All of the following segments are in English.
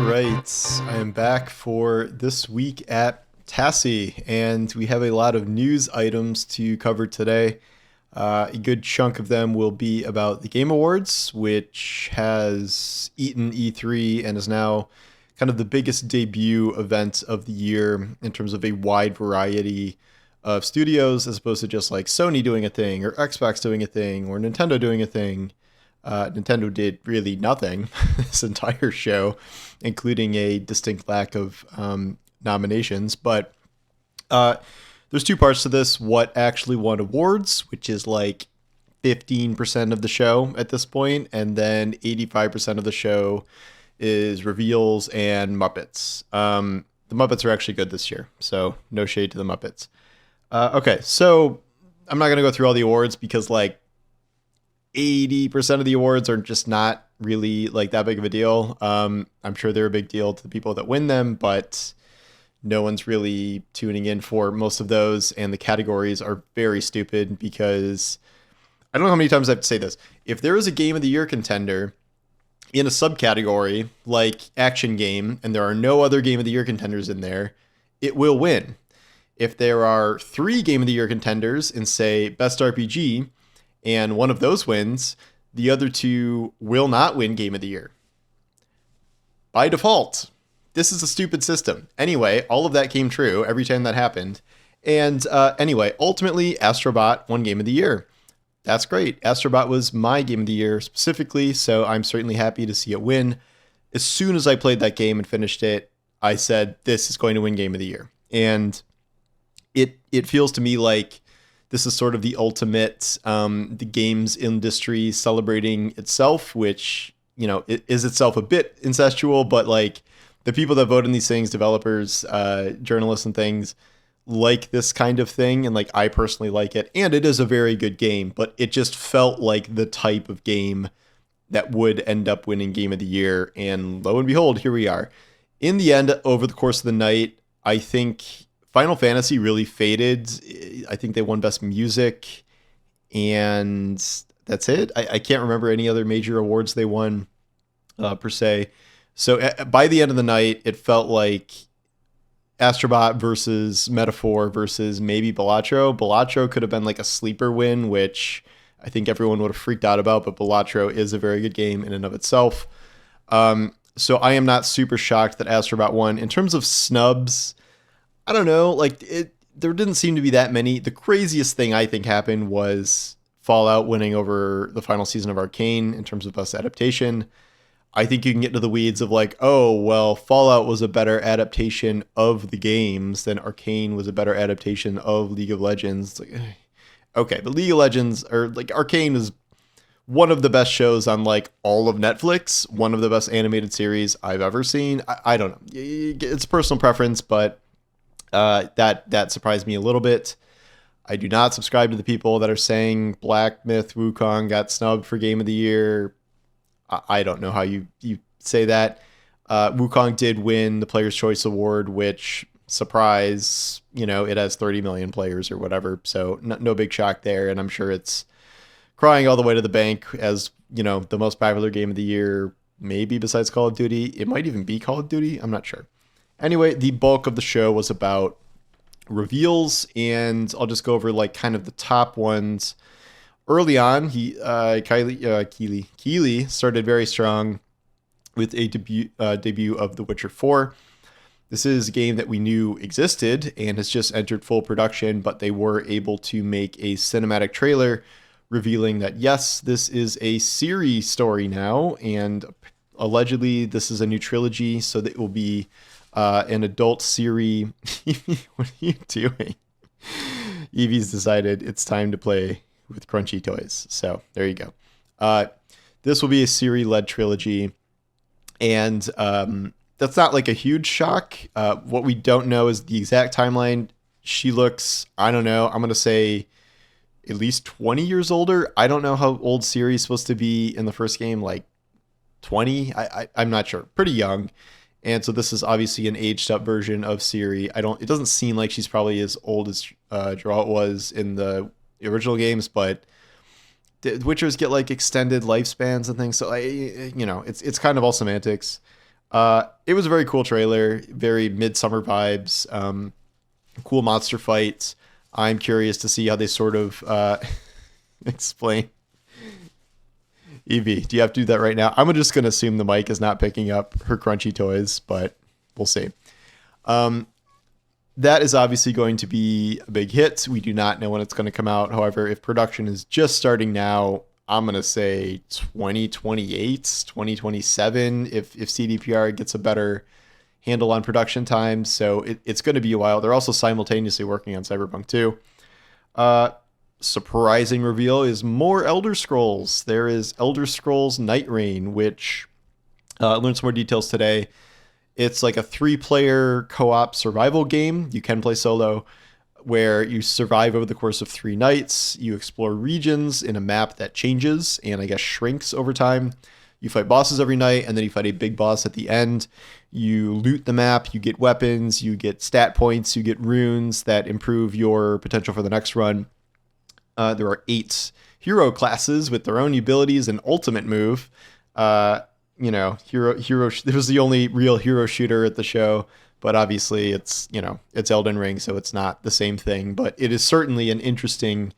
right, I am back for this week at Tassi, and we have a lot of news items to cover today. A good chunk of them will be about the Game Awards, which has eaten E3 and is now kind of the biggest debut event of the year in terms of a wide variety of studios, as opposed to just like Sony doing a thing, or Xbox doing a thing, or Nintendo doing a thing. Nintendo did really nothing this entire show, including a distinct lack of nominations. But there's two parts to this: what actually won awards, which is like 15% of the show at this point, and then 85% of the show is reveals and Muppets. The Muppets are actually good this year, so no shade to the Muppets. Okay, so I'm not going to go through all the awards because like 80% of the awards are just not really like that big of a deal. I'm sure they're a big deal to the people that win them, but no one's really tuning in for most of those. And the categories are very stupid because I don't know how many times I have to say this. If there is a Game of the Year contender in a subcategory like action game, and there are no other Game of the Year contenders in there, it will win. If there are 3 Game of the Year contenders in, say, Best RPG, and one of those wins, the other 2 will not win Game of the Year. By default. This is a stupid system. Anyway, all of that came true every time that happened. And anyway, ultimately, Astrobot won Game of the Year. That's great. Astrobot was my Game of the Year specifically, so I'm certainly happy to see it win. As soon as I played that game and finished it, I said, this is going to win Game of the Year. And it feels to me like this is sort of the ultimate, the games industry celebrating itself, which, you know, it is itself a bit incestual, but like the people that vote in these things, developers, journalists and things, like this kind of thing. And like, I personally like it, and it is a very good game, but it just felt like the type of game that would end up winning Game of the Year. And lo and behold, here we are. In the end, over the course of the night, I think Final Fantasy really faded. I think they won Best Music, and that's it. I can't remember any other major awards they won, per se. So by the end of the night, it felt like Astrobot versus Metaphor versus maybe Balatro. Balatro could have been like a sleeper win, which I think everyone would have freaked out about, but Balatro is a very good game in and of itself. So I am not super shocked that Astrobot won. In terms of snubs, I don't know, like there didn't seem to be that many. The craziest thing I think happened was Fallout winning over the final season of Arcane in terms of best adaptation. I think you can get into the weeds of like, oh, well, Fallout was a better adaptation of the games than Arcane was a better adaptation of League of Legends. Like, okay, but League of Legends, or like Arcane, is one of the best shows on like all of Netflix, one of the best animated series I've ever seen. I don't know. It's personal preference, but that surprised me a little bit. I do not subscribe to the people that are saying Black Myth Wukong got snubbed for Game of the Year. I don't know how you say that. Wukong did win the Player's Choice Award, which, surprise, you know, it has 30 million players or whatever. So no big shock there. And I'm sure it's crying all the way to the bank as, you know, the most popular game of the year, maybe besides Call of Duty. It might even be Call of Duty. I'm not sure. Anyway, the bulk of the show was about reveals, and I'll just go over like kind of the top ones. Early on, Keeley started very strong with a debut of The Witcher 4. This is a game that we knew existed and has just entered full production, but they were able to make a cinematic trailer revealing that, yes, this is a Ciri story now, and allegedly this is a new trilogy, so that it will be an adult Ciri. What are you doing? Evie's decided it's time to play with crunchy toys. So there you go. This will be a Ciri-led trilogy, and that's not like a huge shock. What we don't know is the exact timeline. She looks, I don't know, I'm going to say at least 20 years older. I don't know how old Ciri is supposed to be in the first game, like 20? I'm not sure. Pretty young. And so this is obviously an aged up version of Ciri. It doesn't seem like she's probably as old as Geralt was in the original games, but the Witchers get like extended lifespans and things. So it's kind of all semantics. It was a very cool trailer, very midsummer vibes, cool monster fights. I'm curious to see how they sort of explain. Evie, do you have to do that right now? I'm just going to assume the mic is not picking up her crunchy toys, but we'll see. That is obviously going to be a big hit. We do not know when it's going to come out. However, if production is just starting now, I'm going to say 2028, 2027, if CDPR gets a better handle on production times. So it's going to be a while. They're also simultaneously working on Cyberpunk 2. Surprising reveal is more Elder Scrolls. There is Elder Scrolls Night Reign, which I learned some more details today. It's like a 3-player co-op survival game. You can play solo, where you survive over the course of 3 nights. You explore regions in a map that changes and I guess shrinks over time. You fight bosses every night, and then you fight a big boss at the end. You loot the map, you get weapons, you get stat points, you get runes that improve your potential for the next run. There are 8 hero classes with their own abilities and ultimate move. Hero. It was the only real hero shooter at the show, but obviously it's Elden Ring, so it's not the same thing. But it is certainly an interesting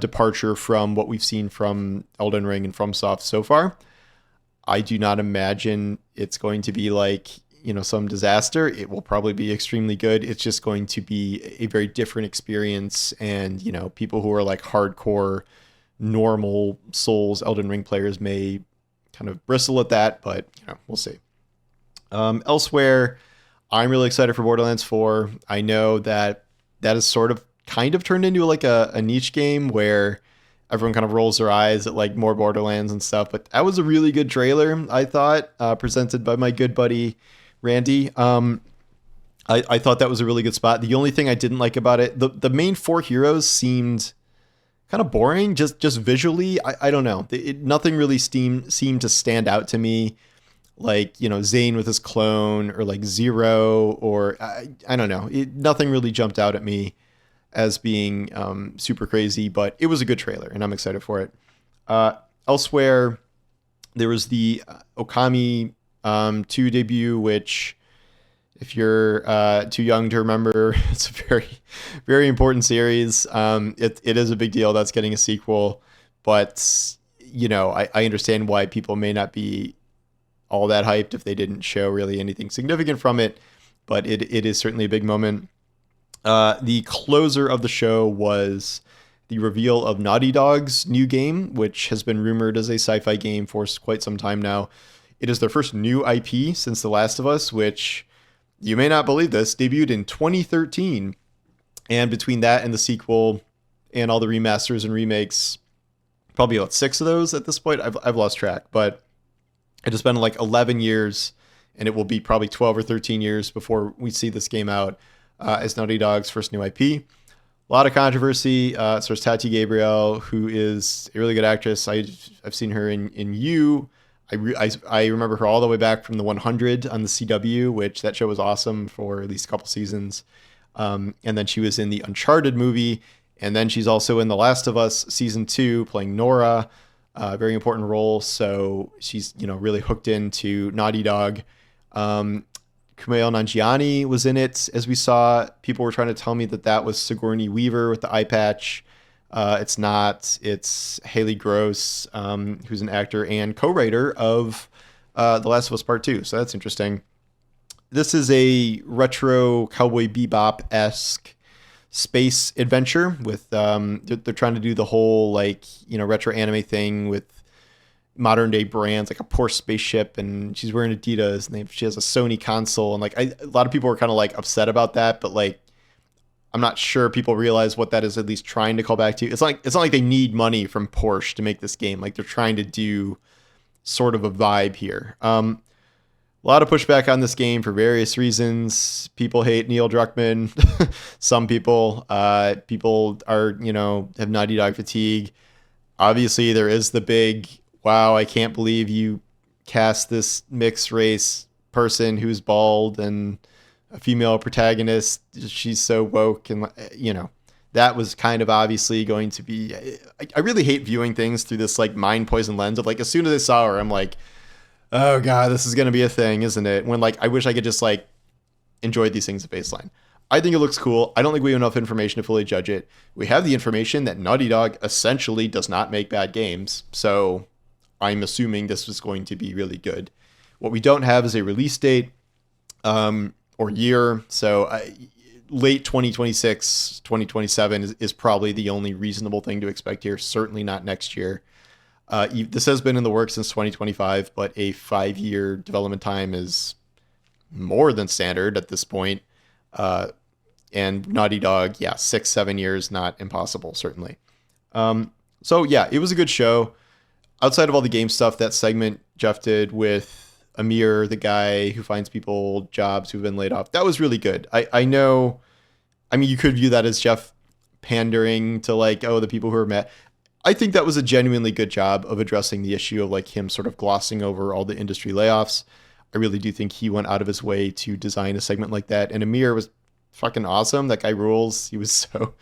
departure from what we've seen from Elden Ring and FromSoft so far. I do not imagine it's going to be like some disaster. It will probably be extremely good. It's just going to be a very different experience, and people who are like hardcore normal Souls Elden Ring players may kind of bristle at that, but we'll see. Elsewhere, I'm really excited for Borderlands 4. I know that is sort of kind of turned into like a niche game where everyone kind of rolls their eyes at like more Borderlands and stuff, but that was a really good trailer, I thought, presented by my good buddy Randy. I thought that was a really good spot. The only thing I didn't like about it, the main 4 heroes seemed kind of boring, just visually. I don't know. Nothing really seemed to stand out to me, like Zane with his clone, or like Zero, or I don't know. Nothing really jumped out at me as being super crazy, but it was a good trailer, and I'm excited for it. Elsewhere, there was the Okami 2 debut, which, if you're too young to remember, it's a very, very important series. It is a big deal that's getting a sequel, but I understand why people may not be all that hyped if they didn't show really anything significant from it, but it is certainly a big moment. The closer of the show was the reveal of Naughty Dog's new game, which has been rumored as a sci-fi game for quite some time now. It is their first new IP since The Last of Us, which, you may not believe this, debuted in 2013. And between that and the sequel and all the remasters and remakes, probably about 6 of those at this point. I've lost track, but it has been like 11 years, and it will be probably 12 or 13 years before we see this game out as Naughty Dog's first new IP. A lot of controversy. So there's Tati Gabrielle, who is a really good actress. I've seen her in You. I remember her all the way back from the 100 on the CW, which that show was awesome for at least a couple seasons. And then she was in the Uncharted movie, and then she's also in The Last of Us season 2 playing Nora, a very important role. So she's really hooked into Naughty Dog. Kumail Nanjiani was in it, as we saw. People were trying to tell me that was Sigourney Weaver with the eye patch. It's not. It's Haley Gross, who's an actor and co-writer of The Last of Us Part 2. So that's interesting. This is a retro Cowboy Bebop-esque space adventure with they're trying to do the whole retro anime thing with modern day brands, like a Porsche spaceship, and she's wearing Adidas, and she has a Sony console, and a lot of people were kind of upset about that, but I'm not sure people realize what that is at least trying to call back to. It's not like they need money from Porsche to make this game. They're trying to do sort of a vibe here. A lot of pushback on this game for various reasons. People hate Neil Druckmann. Some people are, have Naughty Dog fatigue. Obviously, there is the big, wow, I can't believe you cast this mixed race person who's bald and a female protagonist. She's so woke, and that was kind of obviously going to be. I really hate viewing things through this mind poison lens of as soon as I saw her, I'm like, Oh god, this is gonna be a thing, isn't it? When like I wish I could just like enjoy these things at baseline. I think it looks cool. I don't think we have enough information to fully judge it. We have the information that Naughty Dog essentially does not make bad games, so I'm assuming this is going to be really good. What we don't have is a release date or year, so late 2026, 2027 is probably the only reasonable thing to expect here. Certainly not next year. This has been in the works since 2025, but a 5-year development time is more than standard at this point. And Naughty Dog, yeah, 6-7 years, not impossible, certainly. So yeah, it was a good show. Outside of all the game stuff, that segment Jeff did with Amir, the guy who finds people jobs who've been laid off, that was really good. I know, I mean, you could view that as Jeff pandering to like, oh, the people who are mad. I think that was a genuinely good job of addressing the issue of like him sort of glossing over all the industry layoffs. I really do think he went out of his way to design a segment like that. And Amir was fucking awesome. That guy rules. He was so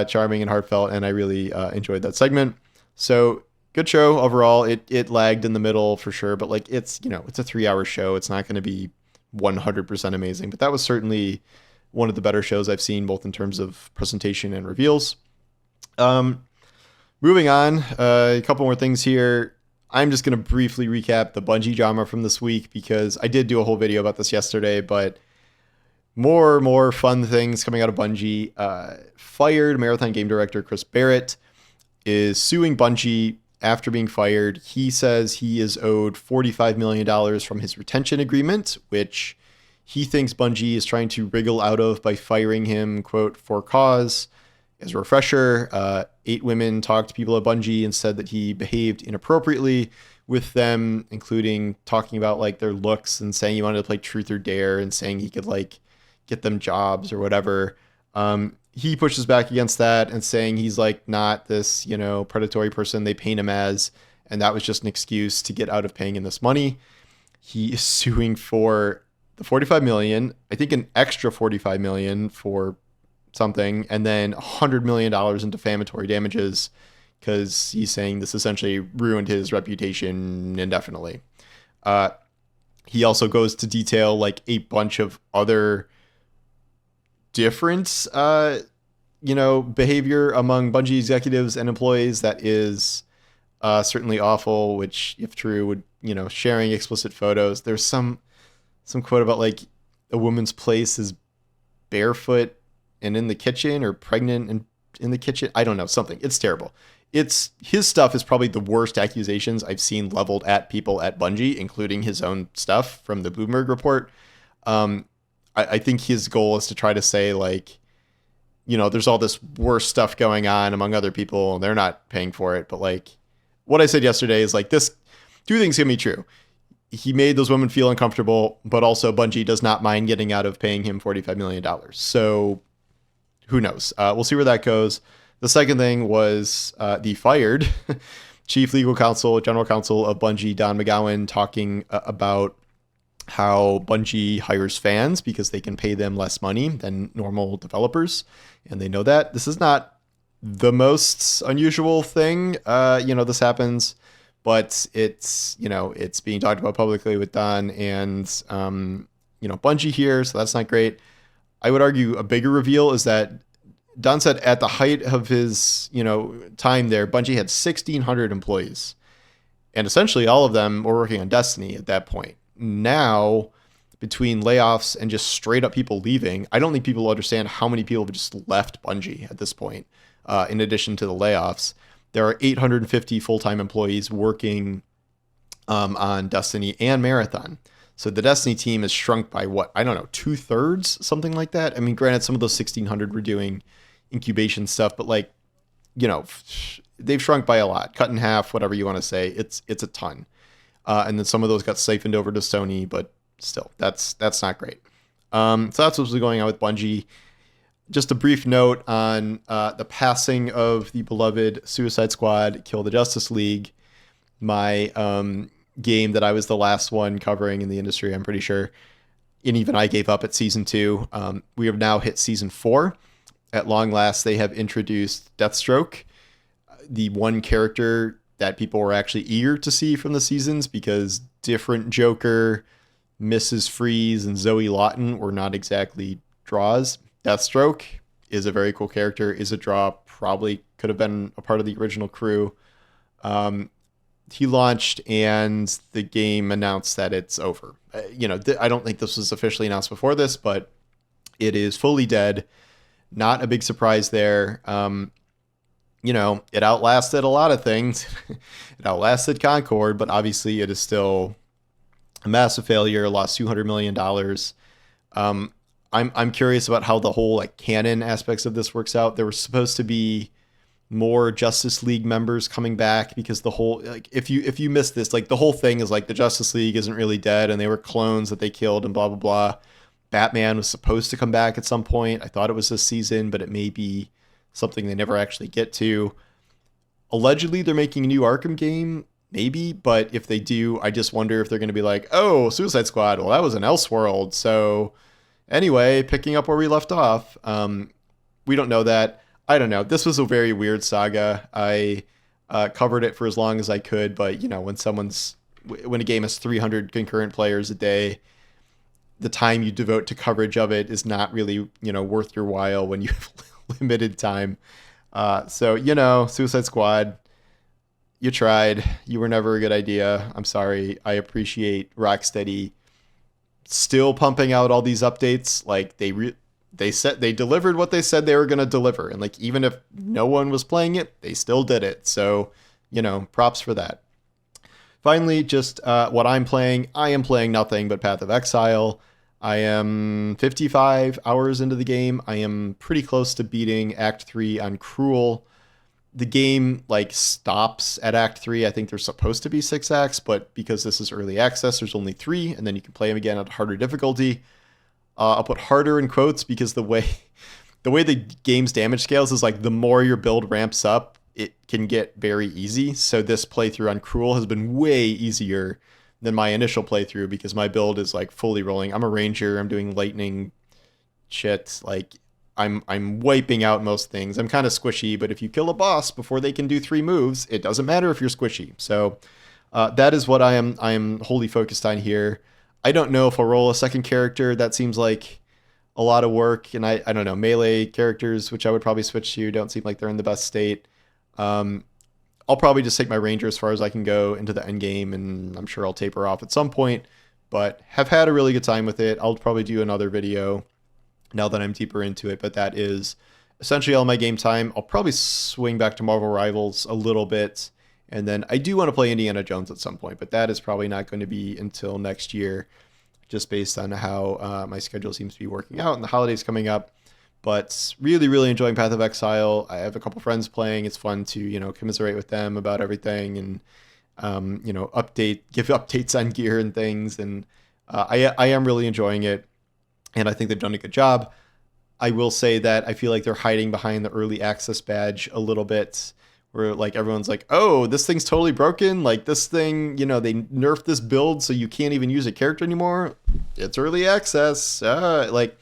charming and heartfelt, and I really enjoyed that segment. So good show overall. It lagged in the middle for sure, but like it's it's a 3-hour show. It's not going to be 100% amazing, but that was certainly one of the better shows I've seen, both in terms of presentation and reveals. Moving on, a couple more things here. I'm just going to briefly recap the Bungie drama from this week because I did do a whole video about this yesterday, but more fun things coming out of Bungie. Fired Marathon game director Chris Barrett is suing Bungie after being fired. He says he is owed $45 million from his retention agreement, which he thinks Bungie is trying to wriggle out of by firing him, quote, for cause. As a refresher, 8 women talked to people at Bungie and said that he behaved inappropriately with them, including talking about like their looks and saying he wanted to play Truth or Dare and saying he could like get them jobs or whatever. He pushes back against that and saying he's like not this, predatory person they paint him as, and that was just an excuse to get out of paying him this money. He is suing for the $45 million, I think an extra $45 million for something, and then $100 million in defamatory damages because he's saying this essentially ruined his reputation indefinitely. He also goes to detail like a bunch of other different, behavior among Bungie executives and employees that is certainly awful, which if true would, sharing explicit photos. There's some quote about like a woman's place is barefoot and in the kitchen or pregnant and in the kitchen. I don't know, something. It's terrible. His stuff is probably the worst accusations I've seen leveled at people at Bungie, including his own stuff from the Bloomberg report. I think his goal is to try to say like, there's all this worse stuff going on among other people and they're not paying for it. But like what I said yesterday is like this, 2 things can be true. He made those women feel uncomfortable, but also Bungie does not mind getting out of paying him $45 million. So who knows? We'll see where that goes. The second thing was the fired chief legal counsel, general counsel of Bungie, Don McGowan, talking about how Bungie hires fans because they can pay them less money than normal developers. And they know that. This is not the most unusual thing. This happens, but it's being talked about publicly with Don and, Bungie here. So that's not great. I would argue a bigger reveal is that Don said at the height of his, time there, Bungie had 1,600 employees. And essentially all of them were working on Destiny at that point. Now, between layoffs and just straight up people leaving, I don't think people understand how many people have just left Bungie at this point, in addition to the layoffs. There are 850 full-time employees working on Destiny and Marathon. So the Destiny team has shrunk by what? I don't know, 2/3, something like that. I mean, granted, some of those 1,600 were doing incubation stuff, but like, they've shrunk by a lot, cut in half, whatever you want to say. It's a ton. And then some of those got siphoned over to Sony, but still, that's not great. So that's what's going on with Bungie. Just a brief note on the passing of the beloved Suicide Squad, Kill the Justice League, my game that I was the last one covering in the industry, I'm pretty sure. And even I gave up at season 2. We have now hit season 4. At long last, they have introduced Deathstroke, the one character that people were actually eager to see from the seasons, because different Joker, Mrs. Freeze, and Zoe Lawton were not exactly draws. Deathstroke is a very cool character, is a draw, probably could have been a part of the original crew. He launched and the game announced that it's over. I don't think this was officially announced before this, but it is fully dead. Not a big surprise there. It outlasted a lot of things. It outlasted Concord, but obviously it is still a massive failure. Lost $200 million. I'm curious about how the whole like canon aspects of this works out. There was supposed to be more Justice League members coming back, because the whole, like, if you missed this, like, the whole thing is like the Justice League isn't really dead and they were clones that they killed and blah blah blah. Batman was supposed to come back at some point. I thought it was this season, but it may be something they never actually get to. Allegedly, they're making a new Arkham game, maybe, but if they do, I just wonder if they're going to be like, oh, Suicide Squad, well, that was an Elseworld, so anyway, picking up where we left off. We don't know that. I don't know. This was a very weird saga. I covered it for as long as I could, but when a game has 300 concurrent players a day, the time you devote to coverage of it is not really, worth your while when you have limited time. Suicide Squad, you tried. You were never a good idea. I'm sorry. I appreciate Rocksteady still pumping out all these updates. Like, they said they delivered what they said they were going to deliver, and like, even if no one was playing it, they still did it. So, props for that. Finally, just what I'm playing. I am playing nothing but Path of Exile. I am 55 hours into the game. I am pretty close to beating Act 3 on Cruel. The game like stops at Act 3. I think there's supposed to be 6 acts, but because this is early access, there's only 3, and then you can play them again at harder difficulty. I'll put harder in quotes, because the way the game's damage scales is like, the more your build ramps up, it can get very easy. So this playthrough on Cruel has been way easier than my initial playthrough, because my build is like fully rolling. I'm a ranger. I'm doing lightning shit. Like, I'm wiping out most things. I'm kind of squishy, but if you kill a boss before they can do 3 moves, it doesn't matter if you're squishy. So that is what I am wholly focused on here. I don't know if I'll roll a second character. That seems like a lot of work, and I don't know, melee characters, which I would probably switch to, don't seem like they're in the best state. I'll probably just take my ranger as far as I can go into the end game, and I'm sure I'll taper off at some point, but have had a really good time with it. I'll probably do another video now that I'm deeper into it, but that is essentially all my game time. I'll probably swing back to Marvel Rivals a little bit, and then I do want to play Indiana Jones at some point, but that is probably not going to be until next year, just based on how my schedule seems to be working out and the holidays coming up. But really, really enjoying Path of Exile. I have a couple friends playing. It's fun to, commiserate with them about everything, and, give updates on gear and things. And I am really enjoying it, and I think they've done a good job. I will say that I feel like they're hiding behind the early access badge a little bit, where like everyone's like, oh, this thing's totally broken. Like, this thing, they nerfed this build so you can't even use a character anymore. It's early access. Like,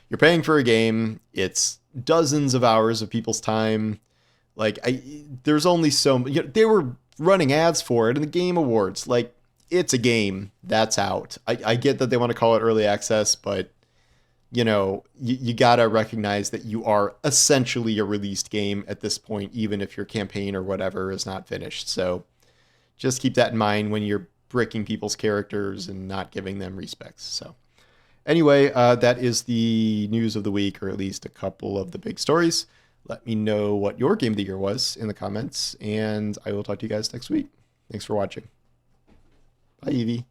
you're paying for a game. It's dozens of hours of people's time. Like, there's only so they were running ads for it in the Game Awards. Like, it's a game that's out. I get that they want to call it early access, but you gotta recognize that you are essentially a released game at this point, even if your campaign or whatever is not finished. So just keep that in mind when you're breaking people's characters and not giving them respects. So anyway, that is the news of the week, or at least a couple of the big stories. Let me know what your game of the year was in the comments, and I will talk to you guys next week. Thanks for watching. Bye, Evie.